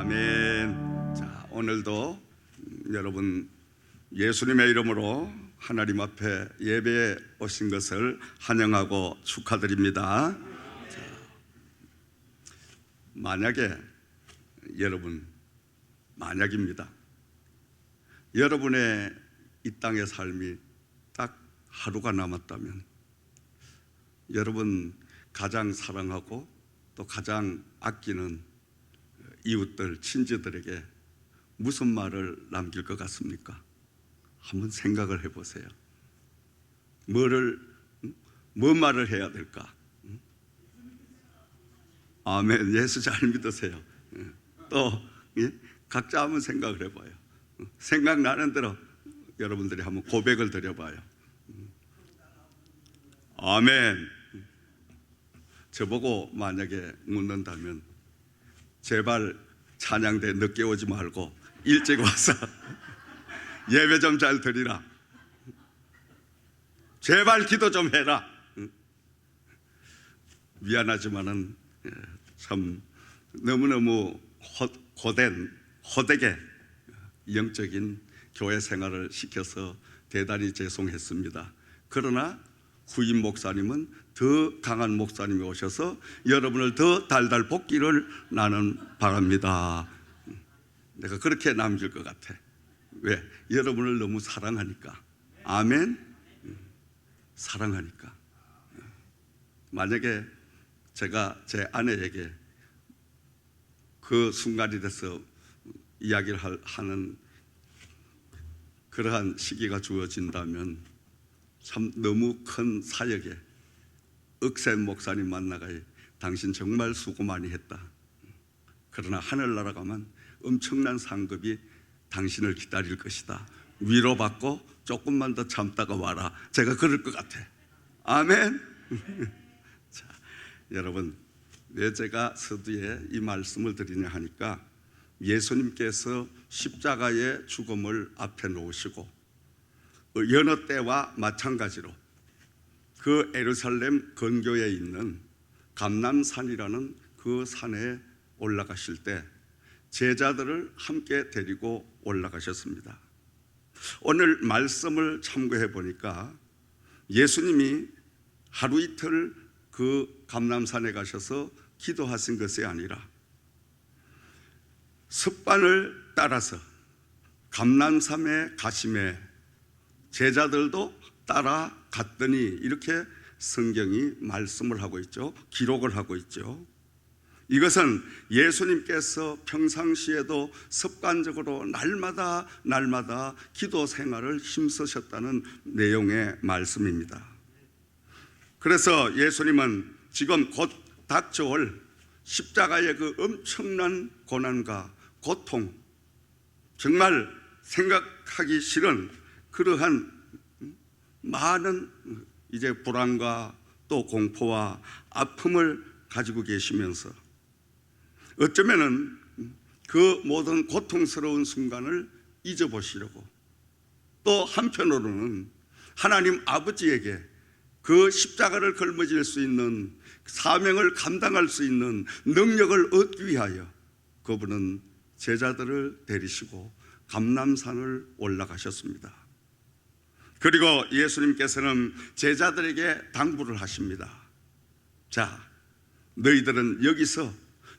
아멘. 자, 오늘도 여러분 예수님의 이름으로 하나님 앞에 예배에 오신 것을 환영하고 축하드립니다. 자, 만약에 여러분, 만약입니다. 여러분의 이 땅의 삶이 딱 하루가 남았다면 여러분 가장 사랑하고 또 가장 아끼는 이웃들, 친지들에게 무슨 말을 남길 것 같습니까? 한번 생각을 해보세요. 뭔 말을 해야 될까? 아멘. 예수 잘 믿으세요. 또 각자 한번 생각을 해봐요. 생각나는 대로 여러분들이 한번 고백을 드려봐요. 아멘. 저보고 만약에 묻는다면 제발 찬양대 늦게 오지 말고 일찍 와서 예배 좀 잘 드리라. 제발 기도 좀 해라. 미안하지만은 참 너무너무 호되게 영적인 교회 생활을 시켜서 대단히 죄송했습니다. 그러나 후임 목사님은 더 강한 목사님이 오셔서 여러분을 더 달달 볶기를 나는 바랍니다. 내가 그렇게 남길 것 같아. 왜? 여러분을 너무 사랑하니까. 아멘. 사랑하니까. 만약에 제가 제 아내에게 그 순간이 돼서 이야기를 하는 그러한 시기가 주어진다면 참 너무 큰 사역에 억센 목사님 만나가야 당신 정말 수고 많이 했다. 그러나 하늘나라 가면 엄청난 상급이 당신을 기다릴 것이다. 위로받고 조금만 더 참다가 와라. 제가 그럴 것 같아. 아멘. 자, 여러분, 왜 제가 서두에 이 말씀을 드리냐 하니까 예수님께서 십자가의 죽음을 앞에 놓으시고 여느 때와 마찬가지로 그 예루살렘 근교에 있는 감람산이라는 그 산에 올라가실 때 제자들을 함께 데리고 올라가셨습니다. 오늘 말씀을 참고해 보니까 예수님이 하루 이틀 그 감람산에 가셔서 기도하신 것이 아니라 습관을 따라서 감람산에 가심에 제자들도 따라갔더니 이렇게 성경이 말씀을 하고 있죠. 기록을 하고 있죠. 이것은 예수님께서 평상시에도 습관적으로 날마다 기도 생활을 힘쓰셨다는 내용의 말씀입니다. 그래서 예수님은 지금 곧 닥쳐올 십자가의 그 엄청난 고난과 고통, 정말 생각하기 싫은 그러한 많은 이제 불안과 또 공포와 아픔을 가지고 계시면서 어쩌면은 그 모든 고통스러운 순간을 잊어보시려고 또 한편으로는 하나님 아버지에게 그 십자가를 걸머질 수 있는 사명을 감당할 수 있는 능력을 얻기 위하여 그분은 제자들을 데리시고 감람산을 올라가셨습니다. 그리고 예수님께서는 제자들에게 당부를 하십니다. 자, 너희들은 여기서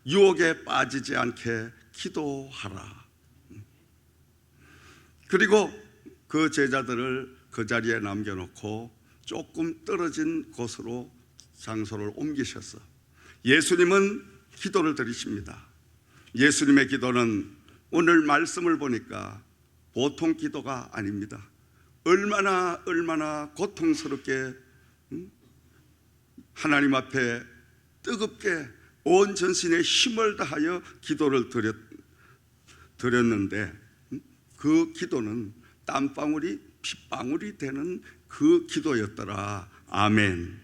유혹에 빠지지 않게 기도하라. 그리고 그 제자들을 그 자리에 남겨놓고 조금 떨어진 곳으로 장소를 옮기셔서 예수님은 기도를 드리십니다. 예수님의 기도는 오늘 말씀을 보니까 보통 기도가 아닙니다. 얼마나 고통스럽게 하나님 앞에 뜨겁게 온 전신의 힘을 다하여 기도를 드렸는데 그 기도는 땀방울이 핏방울이 되는 그 기도였더라. 아멘.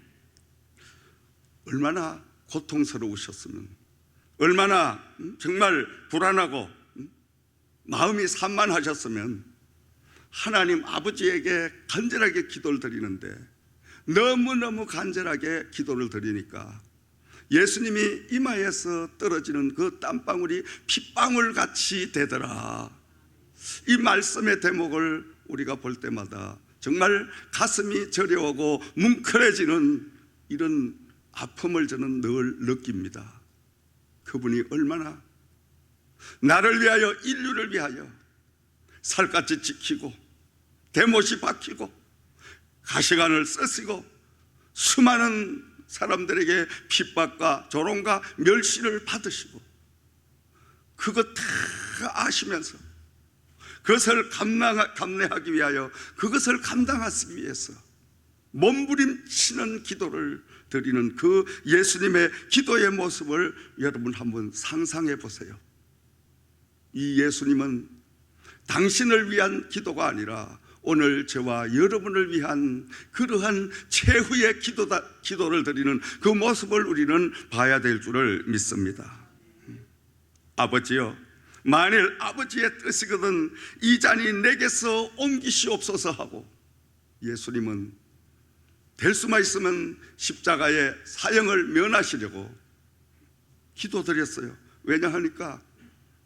얼마나 고통스러우셨으면, 얼마나 정말 불안하고 마음이 산만하셨으면 하나님 아버지에게 간절하게 기도를 드리는데 너무너무 간절하게 기도를 드리니까 예수님이 이마에서 떨어지는 그 땀방울이 핏방울 같이 되더라. 이 말씀의 대목을 우리가 볼 때마다 정말 가슴이 저려오고 뭉클해지는 이런 아픔을 저는 늘 느낍니다. 그분이 얼마나 나를 위하여, 인류를 위하여 살갗이 지키고 대못이 박히고 가시관을 쓰시고 수많은 사람들에게 핍박과 조롱과 멸시를 받으시고 그것 다 아시면서 그것을 감내하기 위하여, 그것을 감당하기 위해서 몸부림치는 기도를 드리는 그 예수님의 기도의 모습을 여러분 한번 상상해 보세요. 이 예수님은 당신을 위한 기도가 아니라 오늘 저와 여러분을 위한 그러한 최후의 기도를 드리는 그 모습을 우리는 봐야 될 줄을 믿습니다. 아버지여, 만일 아버지의 뜻이거든 이 잔이 내게서 옮기시옵소서 하고 예수님은 될 수만 있으면 십자가의 사형을 면하시려고 기도드렸어요. 왜냐하니까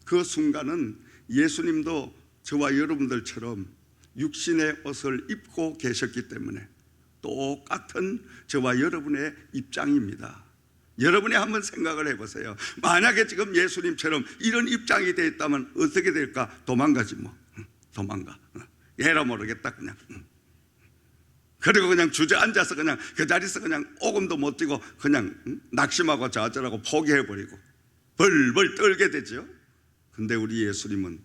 그 순간은 예수님도 저와 여러분들처럼 육신의 옷을 입고 계셨기 때문에 똑같은 저와 여러분의 입장입니다. 여러분이 한번 생각을 해보세요. 만약에 지금 예수님처럼 이런 입장이 되어 있다면 어떻게 될까? 도망가지 뭐. 도망가. 얘라 모르겠다 그냥. 그리고 그냥 주저앉아서 그냥 그 자리에서 그냥 오금도 못 뛰고 그냥 낙심하고 좌절하고 포기해버리고 벌벌 떨게 되죠. 근데 우리 예수님은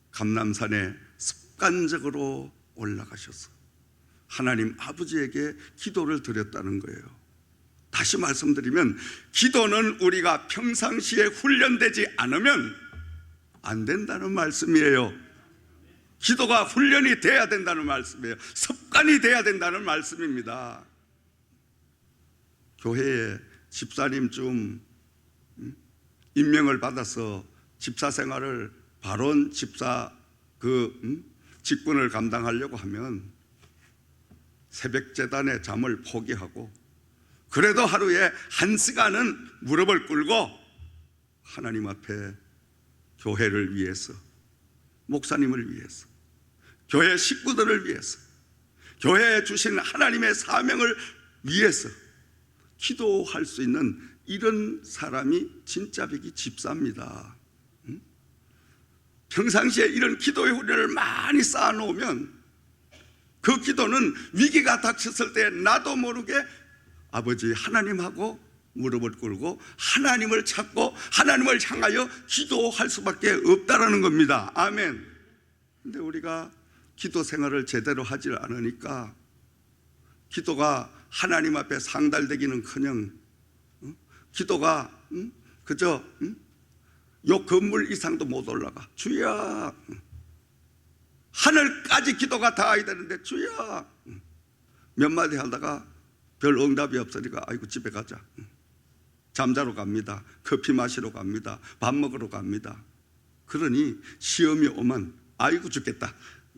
감람산에 습관적으로 올라가셔서 하나님 아버지에게 기도를 드렸다는 거예요. 다시 말씀드리면 기도는 우리가 평상시에 훈련되지 않으면 안 된다는 말씀이에요. 기도가 훈련이 돼야 된다는 말씀이에요. 습관이 돼야 된다는 말씀입니다. 교회에 집사님 좀 임명을 받아서 집사 생활을 바론 집사 직분을 감당하려고 하면 새벽 제단의 잠을 포기하고 그래도 하루에 1시간은 무릎을 꿇고 하나님 앞에 교회를 위해서, 목사님을 위해서, 교회 식구들을 위해서, 교회에 주신 하나님의 사명을 위해서 기도할 수 있는 이런 사람이 진짜 백이 집사입니다. 평상시에 이런 기도의 훈련을 많이 쌓아놓으면 그 기도는 위기가 닥쳤을 때 나도 모르게 아버지 하나님하고 무릎을 꿇고 하나님을 찾고 하나님을 향하여 기도할 수밖에 없다라는 겁니다. 아멘. 근데 우리가 기도 생활을 제대로 하지 않으니까 기도가 하나님 앞에 상달되기는커녕 기도가 그저 요 건물 이상도 못 올라가. 주여, 하늘까지 기도가 닿아야 되는데 주여, 몇 마디 하다가 별 응답이 없으니까 아이고 집에 가자. 잠자러 갑니다. 커피 마시러 갑니다. 밥 먹으러 갑니다. 그러니 시험이 오면 아이고 죽겠다.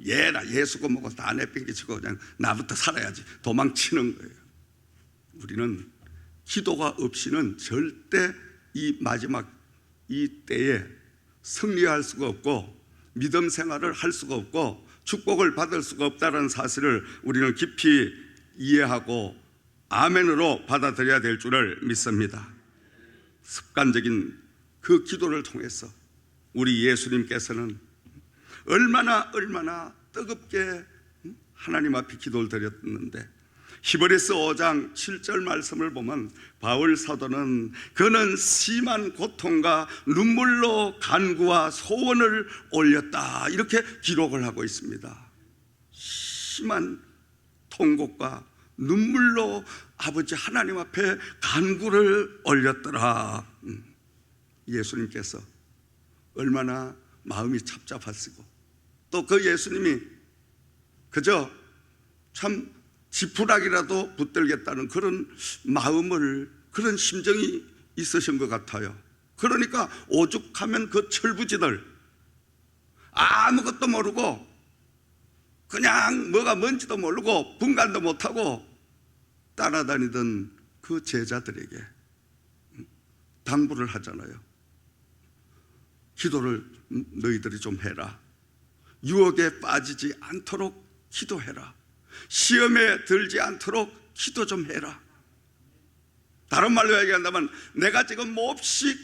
얘라 예수고 뭐고 다 내팽개치고 그냥 나부터 살아야지 도망치는 거예요. 우리는 기도가 없이는 절대 이 마지막 이 때에 승리할 수가 없고 믿음 생활을 할 수가 없고 축복을 받을 수가 없다는 사실을 우리는 깊이 이해하고 아멘으로 받아들여야 될 줄을 믿습니다. 습관적인 그 기도를 통해서 우리 예수님께서는 얼마나 뜨겁게 하나님 앞에 기도를 드렸는데 히브리서 5장 7절 말씀을 보면 바울 사도는 그는 심한 고통과 눈물로 간구와 소원을 올렸다 이렇게 기록을 하고 있습니다. 심한 통곡과 눈물로 아버지 하나님 앞에 간구를 올렸더라. 예수님께서 얼마나 마음이 찹찹하시고 또 그 예수님이 그저 참 지푸라기라도 붙들겠다는 그런 마음을, 그런 심정이 있으신 것 같아요. 그러니까 오죽하면 그 철부지들 아무것도 모르고 그냥 뭐가 뭔지도 모르고 분간도 못하고 따라다니던 그 제자들에게 당부를 하잖아요. 기도를 너희들이 좀 해라. 유혹에 빠지지 않도록 기도해라. 시험에 들지 않도록 기도 좀 해라. 다른 말로 얘기한다면 내가 지금 몹시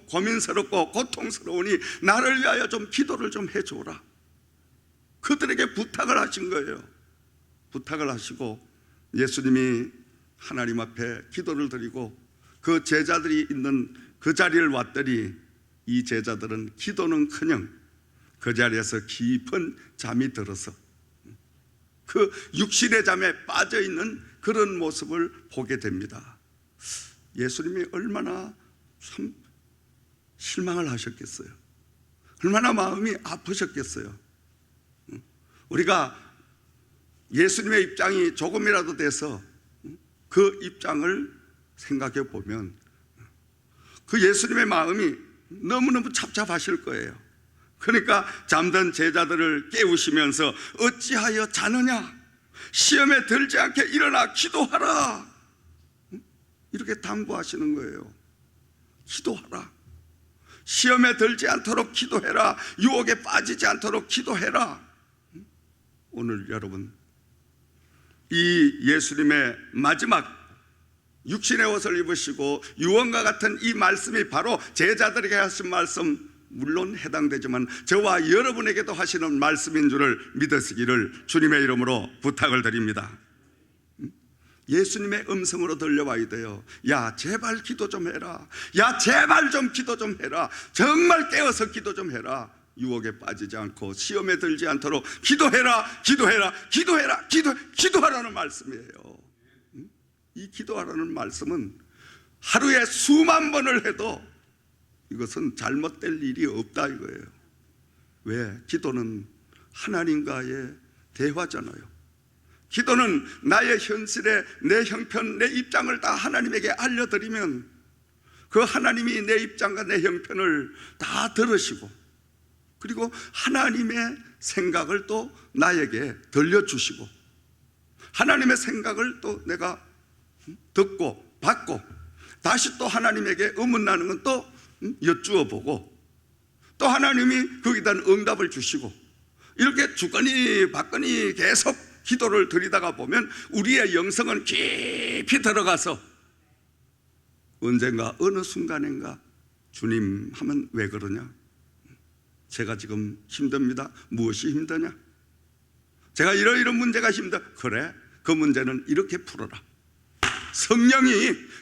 고민스럽고 고통스러우니 나를 위하여 좀 기도를 좀 해줘라. 그들에게 부탁을 하신 거예요. 부탁을 하시고 예수님이 하나님 앞에 기도를 드리고 그 제자들이 있는 그 자리를 왔더니 이 제자들은 기도는커녕 그 자리에서 깊은 잠이 들어서 그 육신의 잠에 빠져있는 그런 모습을 보게 됩니다. 예수님이 얼마나 참 실망을 하셨겠어요. 얼마나 마음이 아프셨겠어요. 우리가 예수님의 입장이 조금이라도 돼서 그 입장을 생각해 보면 그 예수님의 마음이 너무너무 답답하실 거예요. 그러니까 잠든 제자들을 깨우시면서 어찌하여 자느냐? 시험에 들지 않게 일어나 기도하라. 이렇게 당부하시는 거예요. 기도하라. 시험에 들지 않도록 기도해라. 유혹에 빠지지 않도록 기도해라. 오늘 여러분, 이 예수님의 마지막 육신의 옷을 입으시고 유언과 같은 이 말씀이 바로 제자들에게 하신 말씀, 물론 해당되지만 저와 여러분에게도 하시는 말씀인 줄을 믿으시기를 주님의 이름으로 부탁을 드립니다. 예수님의 음성으로 들려와야 돼요. 야, 제발 기도 좀 해라. 야, 제발 좀 기도 좀 해라. 정말 깨어서 기도 좀 해라. 유혹에 빠지지 않고 시험에 들지 않도록 기도해라. 기도해라. 기도해라. 기도하라는 말씀이에요. 이 기도하라는 말씀은 하루에 수만 번을 해도 이것은 잘못될 일이 없다 이거예요. 왜? 기도는 하나님과의 대화잖아요. 기도는 나의 현실에 내 형편, 내 입장을 다 하나님에게 알려드리면 그 하나님이 내 입장과 내 형편을 다 들으시고 그리고 하나님의 생각을 또 나에게 들려주시고 하나님의 생각을 또 내가 듣고 받고 다시 또 하나님에게 의문나는 건 또 여쭈어 보고 또 하나님이 거기에 대한 응답을 주시고 이렇게 주거니 받거니 계속 기도를 드리다가 보면 우리의 영성은 깊이 들어가서 언젠가 어느 순간인가 주님 하면 왜 그러냐? 제가 지금 힘듭니다. 무엇이 힘드냐? 제가 이런 문제가 힘들어. 그래, 그 문제는 이렇게 풀어라.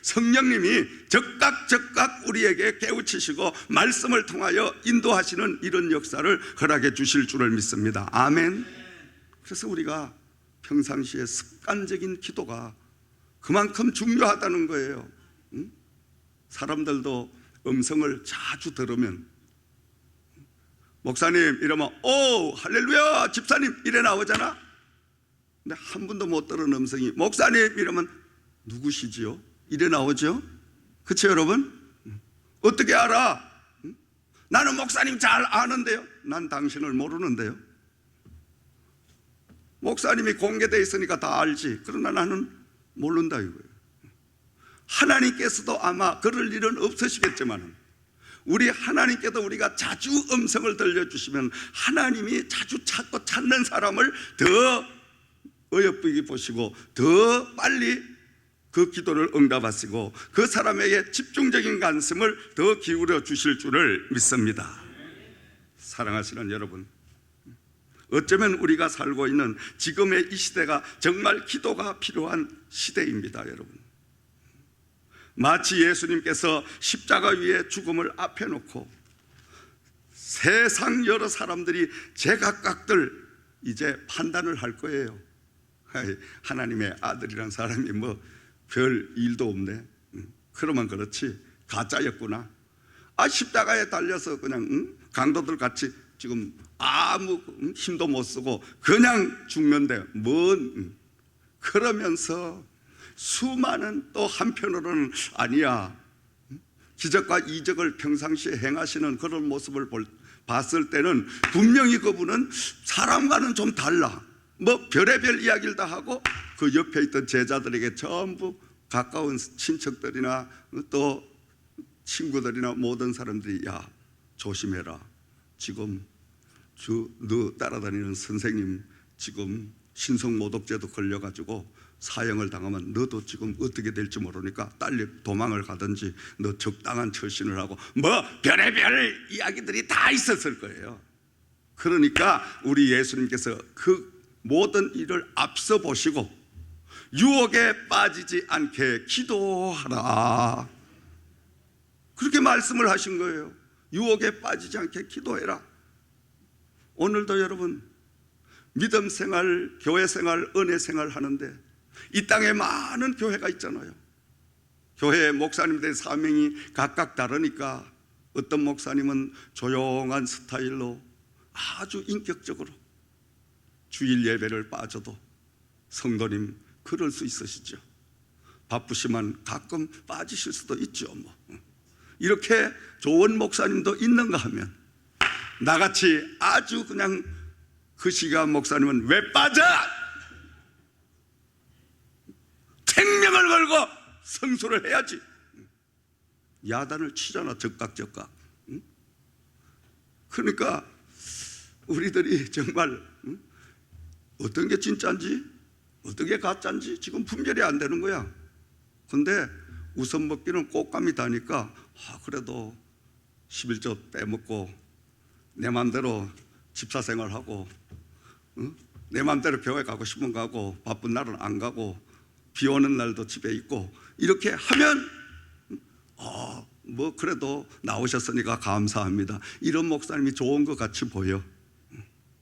성령님이 적각 우리에게 깨우치시고 말씀을 통하여 인도하시는 이런 역사를 허락해 주실 줄을 믿습니다. 아멘. 그래서 우리가 평상시에 습관적인 기도가 그만큼 중요하다는 거예요. 사람들도 음성을 자주 들으면 목사님 이러면 오 할렐루야 집사님 이래 나오잖아. 근데 한 번도 못 들은 음성이 목사님 이러면 누구시지요? 이래 나오죠. 그렇죠 여러분? 어떻게 알아? 나는 목사님 잘 아는데요. 난 당신을 모르는데요. 목사님이 공개되어 있으니까 다 알지. 그러나 나는 모른다 이거예요. 하나님께서도 아마 그럴 일은 없으시겠지만 우리 하나님께도 우리가 자주 음성을 들려주시면 하나님이 자주 찾고 찾는 사람을 더 어여쁘게 보시고 더 빨리 그 기도를 응답하시고 그 사람에게 집중적인 관심을 더 기울여 주실 줄을 믿습니다. 사랑하시는 여러분, 어쩌면 우리가 살고 있는 지금의 이 시대가 정말 기도가 필요한 시대입니다. 여러분, 마치 예수님께서 십자가 위에 죽음을 앞에 놓고 세상 여러 사람들이 제각각들 이제 판단을 할 거예요. 하나님의 아들이란 사람이 뭐 별 일도 없네. 그러면 그렇지 가짜였구나. 십자가에 달려서 그냥 강도들 같이 지금 아무 힘도 못 쓰고 그냥 죽면 돼. 그러면서 수많은 또 한편으로는 아니야, 기적과 이적을 평상시에 행하시는 그런 모습을 봤을 때는 분명히 그분은 사람과는 좀 달라. 뭐 별의별 이야기를 다 하고 그 옆에 있던 제자들에게 전부 가까운 친척들이나 또 친구들이나 모든 사람들이 야 조심해라, 지금 너 따라다니는 선생님 지금 신성모독죄도 걸려가지고 사형을 당하면 너도 지금 어떻게 될지 모르니까 빨리 도망을 가든지 너 적당한 처신을 하고 뭐 별의별 이야기들이 다 있었을 거예요. 그러니까 우리 예수님께서 그 모든 일을 앞서 보시고 유혹에 빠지지 않게 기도하라, 그렇게 말씀을 하신 거예요. 유혹에 빠지지 않게 기도해라. 오늘도 여러분 믿음 생활, 교회 생활, 은혜 생활 하는데 이 땅에 많은 교회가 있잖아요. 교회 목사님들의 사명이 각각 다르니까 어떤 목사님은 조용한 스타일로 아주 인격적으로 주일 예배를 빠져도 성도님 그럴 수 있으시죠. 바쁘시면 가끔 빠지실 수도 있죠. 뭐 이렇게 좋은 목사님도 있는가 하면 나같이 아주 그냥 그 시간 목사님은 왜 빠져? 생명을 걸고 성수를 해야지. 야단을 치잖아, 적각. 그러니까 우리들이 정말 어떤 게 진짜인지 어떤 게 가짜인지 지금 분별이 안 되는 거야. 근데 우선 먹기는 꽃감이 다니까 그래도 11조 빼먹고 내 맘대로 집사생활하고 내 맘대로 교회 가고 싶으면 가고 바쁜 날은 안 가고 비 오는 날도 집에 있고 이렇게 하면 뭐 그래도 나오셨으니까 감사합니다, 이런 목사님이 좋은 것 같이 보여.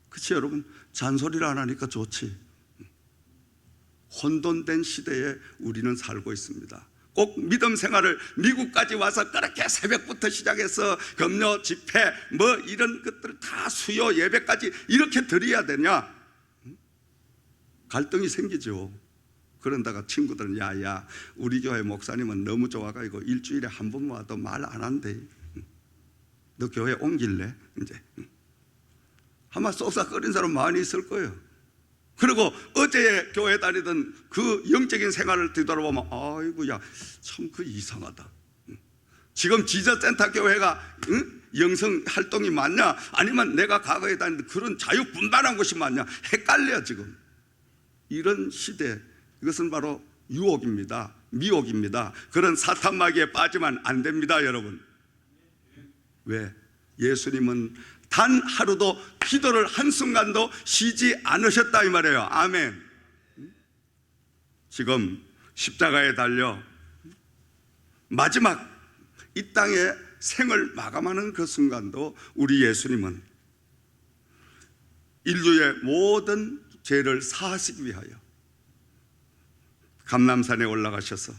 그치 여러분? 잔소리를 안 하니까 좋지. 혼돈된 시대에 우리는 살고 있습니다. 꼭 믿음 생활을 미국까지 와서 그렇게 새벽부터 시작해서 금요 집회 뭐 이런 것들 다 수요 예배까지 이렇게 드려야 되냐? 갈등이 생기죠. 그런다가 친구들은 야야 우리 교회 목사님은 너무 좋아가지고 일주일에 한 번 와도 말 안 한대. 너 교회 옮길래? 이제 아마 쏘싹거린 사람 많이 있을 거예요. 그리고 어제 교회 다니던 그 영적인 생활을 뒤돌아보면 아이고야 참 그 이상하다. 지금 지저센터 교회가 영성 활동이 많냐 아니면 내가 과거에 다니던 그런 자유분반한 곳이 많냐 헷갈려. 지금 이런 시대, 이것은 바로 유혹입니다. 미혹입니다. 그런 사탄마귀에 빠지면 안 됩니다 여러분. 왜? 예수님은 단 하루도 기도를 한순간도 쉬지 않으셨다 이 말이에요. 아멘. 지금 십자가에 달려 마지막 이 땅의 생을 마감하는 그 순간도 우리 예수님은 인류의 모든 죄를 사하시기 위하여 감람산에 올라가셔서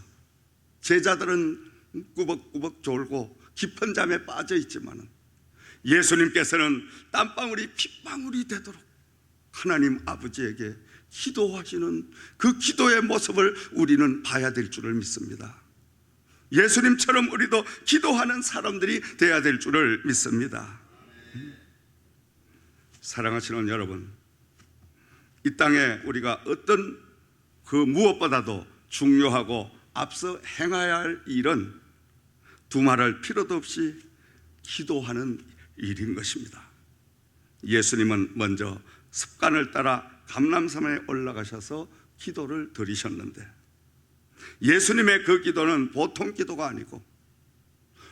제자들은 꾸벅꾸벅 졸고 깊은 잠에 빠져 있지만은 예수님께서는 땀방울이 핏방울이 되도록 하나님 아버지에게 기도하시는 그 기도의 모습을 우리는 봐야 될 줄을 믿습니다. 예수님처럼 우리도 기도하는 사람들이 되어야 될 줄을 믿습니다. 사랑하시는 여러분, 이 땅에 우리가 어떤 그 무엇보다도 중요하고 앞서 행해야 할 일은 두말할 필요도 없이 기도하는 일인 것입니다. 예수님은 먼저 습관을 따라 감람산에 올라가셔서 기도를 드리셨는데 예수님의 그 기도는 보통 기도가 아니고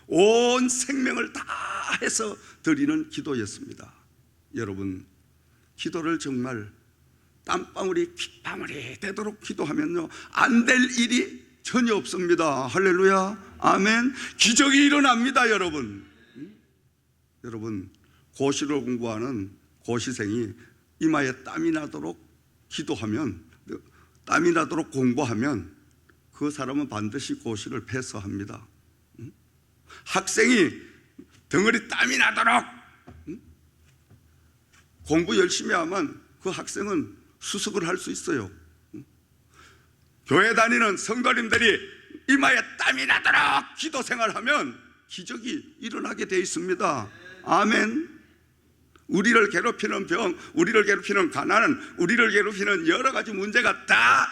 온 생명을 다해서 드리는 기도였습니다. 여러분, 기도를 정말 땀방울이 핏방울이 되도록 기도하면요 안 될 일이 전혀 없습니다. 할렐루야, 아멘. 기적이 일어납니다 여러분. 여러분, 고시를 공부하는 고시생이 이마에 땀이 나도록 기도하면, 땀이 나도록 공부하면 그 사람은 반드시 고시를 패스합니다. 학생이 덩어리 땀이 나도록 공부 열심히 하면 그 학생은 수습을 할 수 있어요. 교회 다니는 성도님들이 이마에 땀이 나도록 기도 생활하면 기적이 일어나게 되어 있습니다. 아멘. 우리를 괴롭히는 병, 우리를 괴롭히는 가난, 우리를 괴롭히는 여러 가지 문제가 다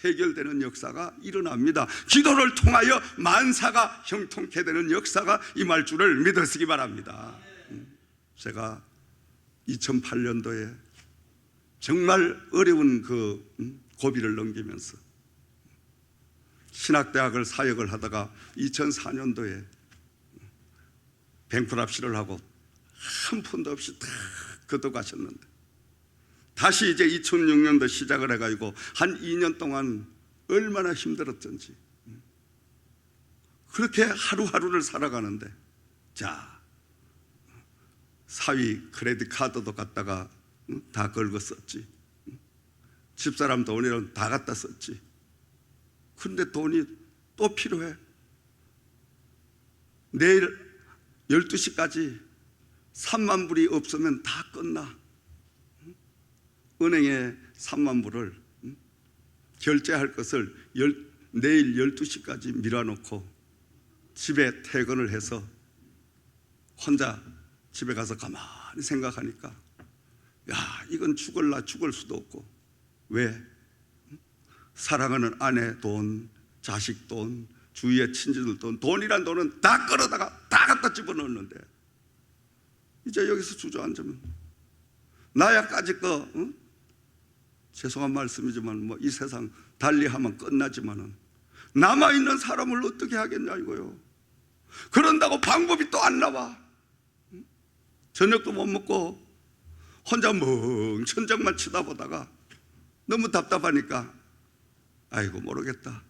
해결되는 역사가 일어납니다. 기도를 통하여 만사가 형통케 되는 역사가 임할 줄을 믿으시기 바랍니다. 제가 2008년도에 정말 어려운 그 고비를 넘기면서 신학대학을 사역을 하다가 2004년도에 뱅크랍시를 하고 한 푼도 없이 다 걷어가셨는데 다시 이제 2006년도 시작을 해가지고 한 2년 동안 얼마나 힘들었던지 그렇게 하루하루를 살아가는데, 자, 사위 크레딧 카드도 갖다가 다 긁었었지, 집사람 돈이랑 다 갖다 썼지. 그런데 돈이 또 필요해. 내일 12시까지 3만 불이 없으면 다 끝나. 은행에 3만 불을 결제할 것을 내일 12시까지 밀어놓고 집에 퇴근을 해서 혼자 집에 가서 가만히 생각하니까, 야, 이건 죽을라 죽을 수도 없고. 왜? 사랑하는 아내 돈, 자식 돈, 주위의 친지들 돈, 돈이란 돈은 다 끌어다가 다 갖다 집어넣는데 이제 여기서 주저앉으면 나야까지 죄송한 말씀이지만 뭐 이 세상 달리하면 끝나지만은 남아있는 사람을 어떻게 하겠냐 이거요. 그런다고 방법이 또 안 나와. 저녁도 못 먹고 혼자 멍 천장만 쳐다보다가 너무 답답하니까 아이고 모르겠다,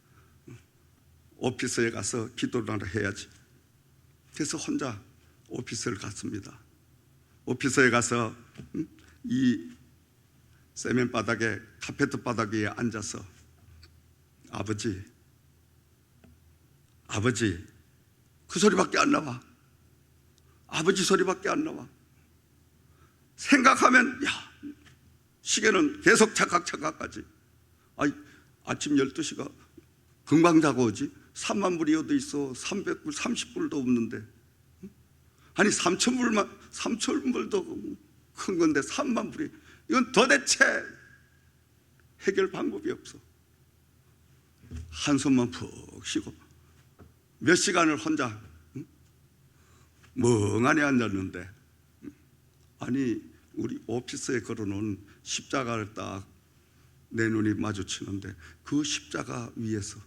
오피스에 가서 기도를 해야지. 그래서 혼자 오피스를 갔습니다. 오피스에 가서 이 세면 바닥에, 카페트 바닥 위에 앉아서 아버지 그 소리밖에 안 나와. 아버지 소리밖에 안 나와. 생각하면 야, 시계는 계속 착각하지. 아침 12시가 금방 자고 오지. 3만 불이 어디 있어. 300불 30불도 없는데, 아니 3,000불도 큰 건데 3만 불이, 이건 도대체 해결 방법이 없어. 한숨만 푹 쉬고 몇 시간을 혼자 멍하니 앉았는데, 아니 우리 오피스에 걸어놓은 십자가를 딱 내 눈이 마주치는데 그 십자가 위에서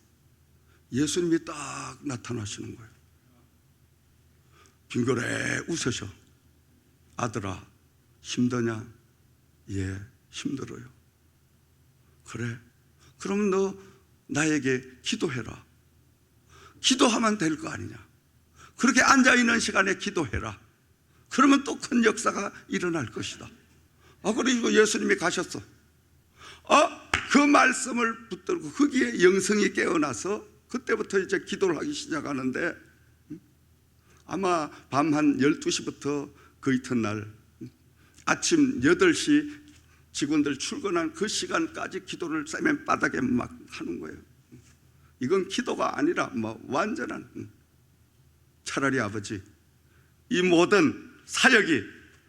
예수님이 딱 나타나시는 거예요. 빙그레 웃으셔. 아들아 힘드냐? 예, 힘들어요. 그래? 그럼 너 나에게 기도해라. 기도하면 될 거 아니냐. 그렇게 앉아있는 시간에 기도해라. 그러면 또 큰 역사가 일어날 것이다. 그리고 예수님이 가셨어. 그 말씀을 붙들고 거기에 영성이 깨어나서 그때부터 이제 기도를 하기 시작하는데, 아마 밤 한 12시부터 그 이튿날 아침 8시 직원들 출근한 그 시간까지 기도를 세면 바닥에 막 하는 거예요. 이건 기도가 아니라 뭐 완전한, 차라리 아버지 이 모든 사역이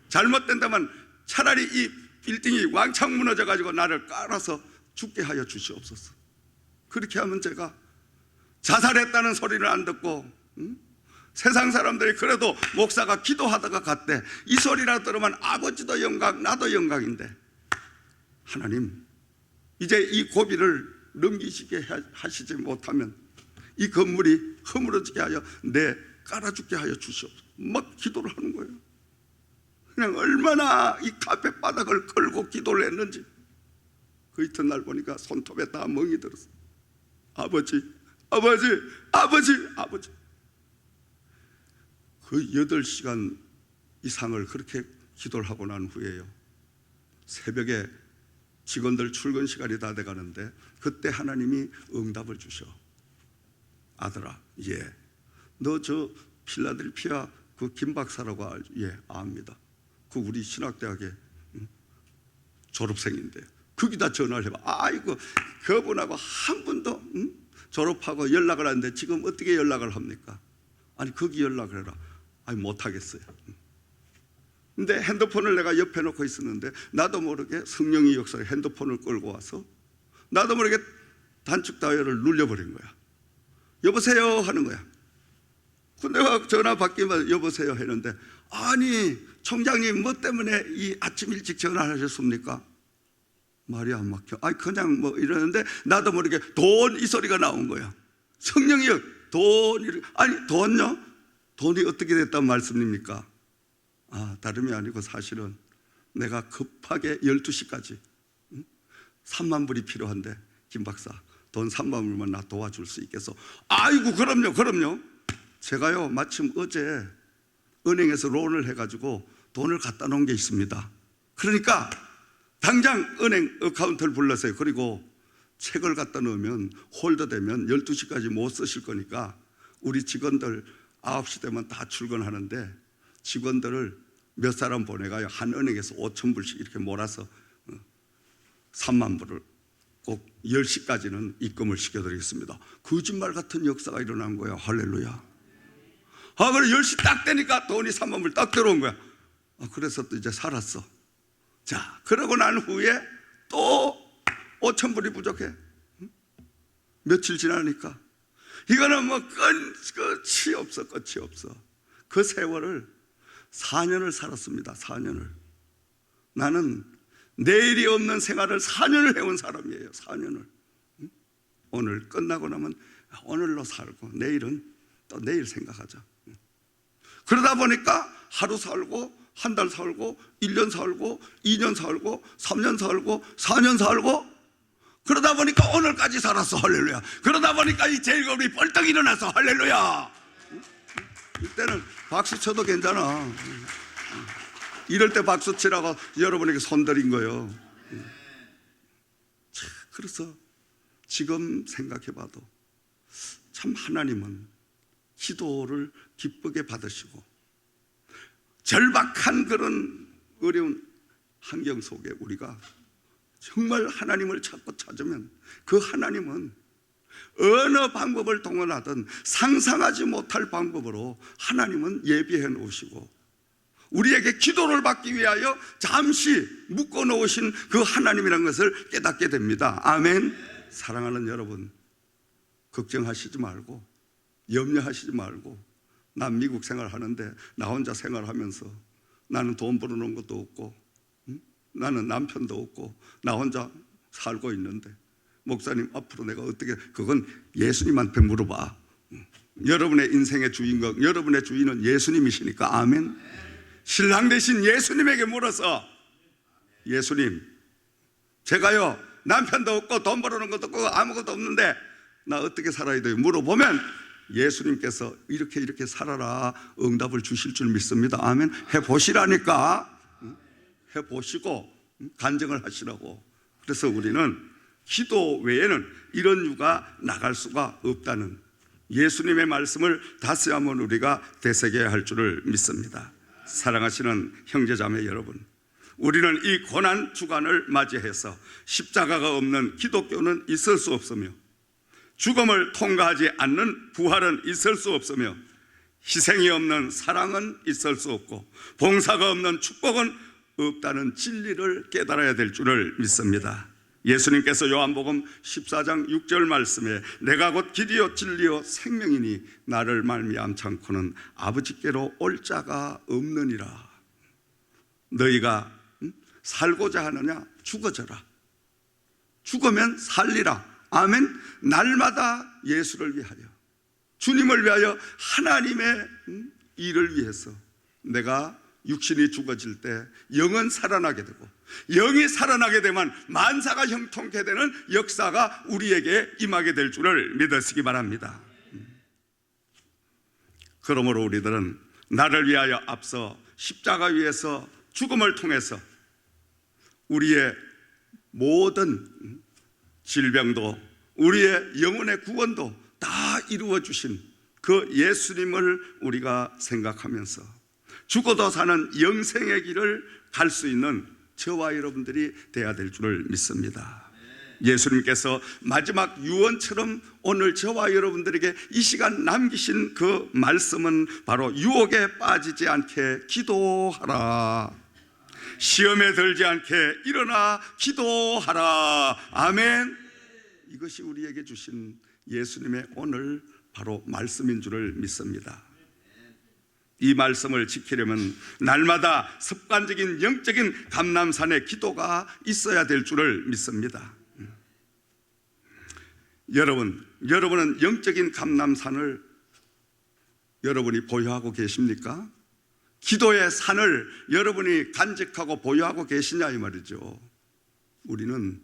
잘못된다면 차라리 이 빌딩이 왕창 무너져 가지고 나를 깔아서 죽게 하여 주시옵소서. 그렇게 하면 제가 자살했다는 소리를 안 듣고, 세상 사람들이 그래도 목사가 기도하다가 갔대, 이 소리라 들으면 아버지도 영광 나도 영광인데, 하나님 이제 이 고비를 넘기시게 하시지 못하면 이 건물이 허물어지게 하여 깔아 죽게 하여 주시옵소서. 막 기도를 하는 거예요. 그냥 얼마나 이 카페 바닥을 걸고 기도를 했는지. 그 이튿날 보니까 손톱에 다 멍이 들었어. 아버지 그 8시간 이상을 그렇게 기도를 하고 난 후에요, 새벽에 직원들 출근 시간이 다 돼가는데 그때 하나님이 응답을 주셔. 아들아, 예, 너 저 필라델피아 그 김 박사라고 알죠? 예, 압니다. 그 우리 신학대학의 졸업생인데 거기다 전화를 해봐. 아이고, 그분하고 한 번도 졸업하고 연락을 하는데 지금 어떻게 연락을 합니까? 아니 거기 연락을 해라. 아니 못하겠어요. 근데 핸드폰을 내가 옆에 놓고 있었는데 나도 모르게 성령이 역사에 핸드폰을 끌고 와서 나도 모르게 단축 다이얼을 눌려버린 거야. 여보세요 하는 거야. 근데 내가 전화 받기만 여보세요 했는데, 아니 총장님 뭐 때문에 이 아침 일찍 전화하셨습니까? 말이 안 막혀. 아니 그냥 뭐 이러는데 나도 모르게 돈 이 소리가 나온 거야. 성령이 돈, 아니 돈요? 돈이 어떻게 됐단 말씀입니까? 다름이 아니고 사실은 내가 급하게 12시까지 3만 불이 필요한데 김 박사 돈 3만 불만 나 도와줄 수 있겠어? 아이고 그럼요. 제가요 마침 어제 은행에서 론을 해가지고 돈을 갖다 놓은 게 있습니다. 그러니까 당장 은행 어카운트를 불러서요. 그리고 책을 갖다 놓으면 홀더되면 12시까지 못 쓰실 거니까 우리 직원들 9시 되면 다 출근하는데 직원들을 몇 사람 보내가요. 한 은행에서 5천 불씩 이렇게 몰아서 3만 불을 꼭 10시까지는 입금을 시켜드리겠습니다. 거짓말 같은 역사가 일어난 거야. 할렐루야. 그래 10시 딱 되니까 돈이 3만 불 딱 들어온 거야. 그래서 또 이제 살았어. 자, 그러고 난 후에 또 5천 불이 부족해. 며칠 지나니까 이거는 뭐 끝이 없어. 그 세월을 4년을 살았습니다. 4년을. 나는 내일이 없는 생활을 4년을 해온 사람이에요. 4년을. 오늘 끝나고 나면 오늘로 살고 내일은 또 내일 생각하자. 그러다 보니까 하루 살고 한 달 살고 1년 살고 2년 살고 3년 살고 4년 살고 그러다 보니까 오늘까지 살았어. 할렐루야. 그러다 보니까 이 즐거움이 벌떡 일어나서 할렐루야. 이때는 박수 쳐도 괜찮아. 이럴 때 박수 치라고 여러분에게 손들인 거예요. 그래서 지금 생각해봐도 참 하나님은 기도를 기쁘게 받으시고 절박한 그런 어려운 환경 속에 우리가 정말 하나님을 찾고 찾으면 그 하나님은 어느 방법을 동원하든 상상하지 못할 방법으로 하나님은 예비해 놓으시고 우리에게 기도를 받기 위하여 잠시 묶어 놓으신 그 하나님이라는 것을 깨닫게 됩니다. 아멘. 사랑하는 여러분, 걱정하시지 말고 염려하시지 말고, 난 미국 생활하는데 나 혼자 생활하면서 나는 돈 벌어놓은 것도 없고 나는 남편도 없고 나 혼자 살고 있는데 목사님 앞으로 내가 어떻게, 그건 예수님한테 물어봐. 여러분의 인생의 주인공, 여러분의 주인은 예수님이시니까. 아멘. 신랑 되신 예수님에게 물어서, 예수님, 제가요 남편도 없고 돈 벌어놓은 것도 없고 아무것도 없는데 나 어떻게 살아야 돼요? 물어보면 예수님께서 이렇게 살아라 응답을 주실 줄 믿습니다. 아멘. 해보시라니까. 해보시고 간증을 하시라고. 그래서 우리는 기도 외에는 이런 유가 나갈 수가 없다는 예수님의 말씀을 다시 한번 우리가 되새겨야 할 줄을 믿습니다. 사랑하시는 형제자매 여러분, 우리는 이 고난 주간을 맞이해서 십자가가 없는 기독교는 있을 수 없으며 죽음을 통과하지 않는 부활은 있을 수 없으며 희생이 없는 사랑은 있을 수 없고 봉사가 없는 축복은 없다는 진리를 깨달아야 될 줄을 믿습니다. 예수님께서 요한복음 14장 6절 말씀에 내가 곧 길이요 진리요 생명이니 나를 말미암지 않고는 아버지께로 올 자가 없느니라. 너희가 살고자 하느냐? 죽어져라. 죽으면 살리라. 아멘. 날마다 예수를 위하여, 주님을 위하여, 하나님의 일을 위해서 내가 육신이 죽어질 때 영은 살아나게 되고, 영이 살아나게 되면 만사가 형통케 되는 역사가 우리에게 임하게 될 줄을 믿으시기 바랍니다. 그러므로 우리들은 나를 위하여 앞서 십자가 위에서 죽음을 통해서 우리의 모든 질병도 우리의 영혼의 구원도 다 이루어 주신 그 예수님을 우리가 생각하면서 죽어도 사는 영생의 길을 갈 수 있는 저와 여러분들이 되어야 될 줄을 믿습니다. 예수님께서 마지막 유언처럼 오늘 저와 여러분들에게 이 시간 남기신 그 말씀은 바로 유혹에 빠지지 않게 기도하라, 시험에 들지 않게 일어나 기도하라. 아멘. 이것이 우리에게 주신 예수님의 오늘 바로 말씀인 줄을 믿습니다. 이 말씀을 지키려면 날마다 습관적인 영적인 감람산의 기도가 있어야 될 줄을 믿습니다. 여러분은 영적인 감람산을 여러분이 보유하고 계십니까? 기도의 산을 여러분이 간직하고 보유하고 계시냐 이 말이죠. 우리는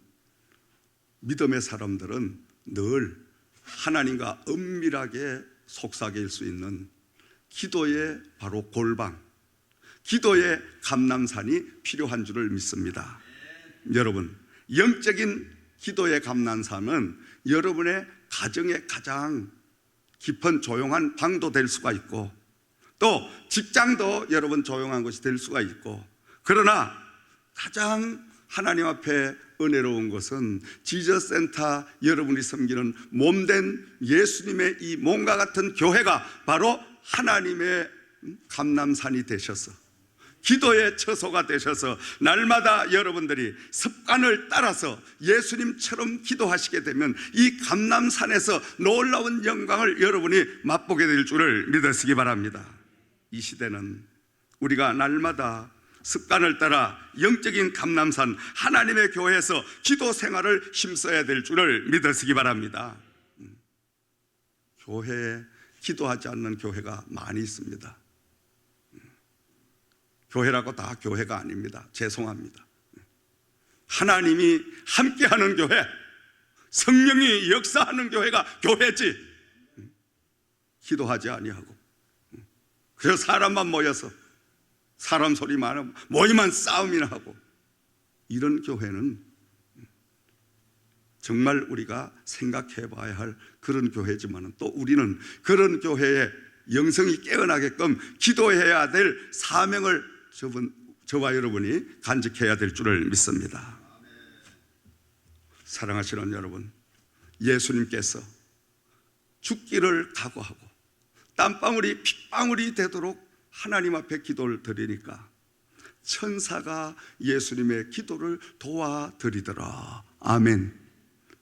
믿음의 사람들은 늘 하나님과 은밀하게 속삭일 수 있는 기도의 바로 골방, 기도의 감람산이 필요한 줄을 믿습니다. 여러분, 영적인 기도의 감람산은 여러분의 가정의 가장 깊은 조용한 방도 될 수가 있고, 또 직장도 여러분 조용한 것이 될 수가 있고, 그러나 가장 하나님 앞에 은혜로운 것은 지저센터 여러분이 섬기는 몸된 예수님의 이 몸과 같은 교회가 바로 하나님의 감람산이 되셔서, 기도의 처소가 되셔서 날마다 여러분들이 습관을 따라서 예수님처럼 기도하시게 되면 이 감람산에서 놀라운 영광을 여러분이 맛보게 될 줄을 믿으시기 바랍니다. 이 시대는 우리가 날마다 습관을 따라 영적인 감람산 하나님의 교회에서 기도 생활을 힘써야 될 줄을 믿으시기 바랍니다. 교회에 기도하지 않는 교회가 많이 있습니다. 교회라고 다 교회가 아닙니다. 죄송합니다. 하나님이 함께하는 교회, 성령이 역사하는 교회가 교회지, 기도하지 아니하고 그래서 사람만 모여서 사람 소리 많으면 모이만 싸움이나 하고, 이런 교회는 정말 우리가 생각해 봐야 할 그런 교회지만, 또 우리는 그런 교회에 영성이 깨어나게끔 기도해야 될 사명을 저와 여러분이 간직해야 될 줄을 믿습니다. 사랑하시는 여러분, 예수님께서 죽기를 각오하고 땀방울이 핏방울이 되도록 하나님 앞에 기도를 드리니까 천사가 예수님의 기도를 도와드리더라. 아멘.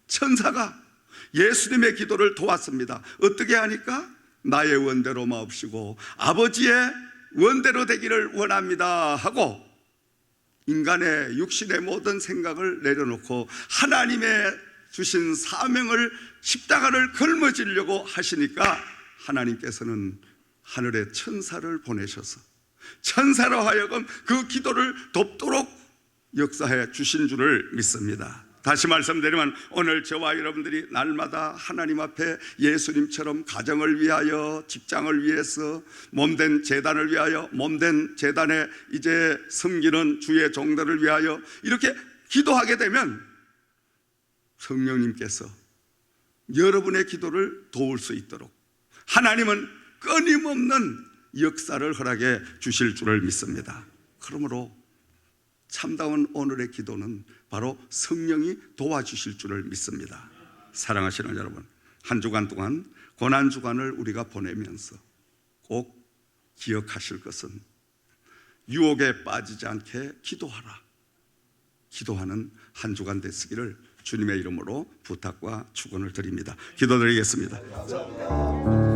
천사가 예수님의 기도를 도왔습니다. 어떻게 하니까? 나의 원대로 마옵시고 아버지의 원대로 되기를 원합니다 하고, 인간의 육신의 모든 생각을 내려놓고 하나님의 주신 사명을, 십자가를 걸머지려고 하시니까 하나님께서는 하늘에 천사를 보내셔서 천사로 하여금 그 기도를 돕도록 역사해 주신 줄을 믿습니다. 다시 말씀드리면 오늘 저와 여러분들이 날마다 하나님 앞에 예수님처럼 가정을 위하여, 직장을 위해서, 몸된 재단을 위하여, 몸된 재단에 이제 섬기는 주의 종들을 위하여 이렇게 기도하게 되면 성령님께서 여러분의 기도를 도울 수 있도록 하나님은 끊임없는 역사를 허락해 주실 줄을 믿습니다. 그러므로 참다운 오늘의 기도는 바로 성령이 도와주실 줄을 믿습니다. 사랑하시는 여러분, 한 주간 동안 고난주간을 우리가 보내면서 꼭 기억하실 것은 유혹에 빠지지 않게 기도하라. 기도하는 한 주간 되시기를 주님의 이름으로 부탁과 축원을 드립니다. 기도드리겠습니다.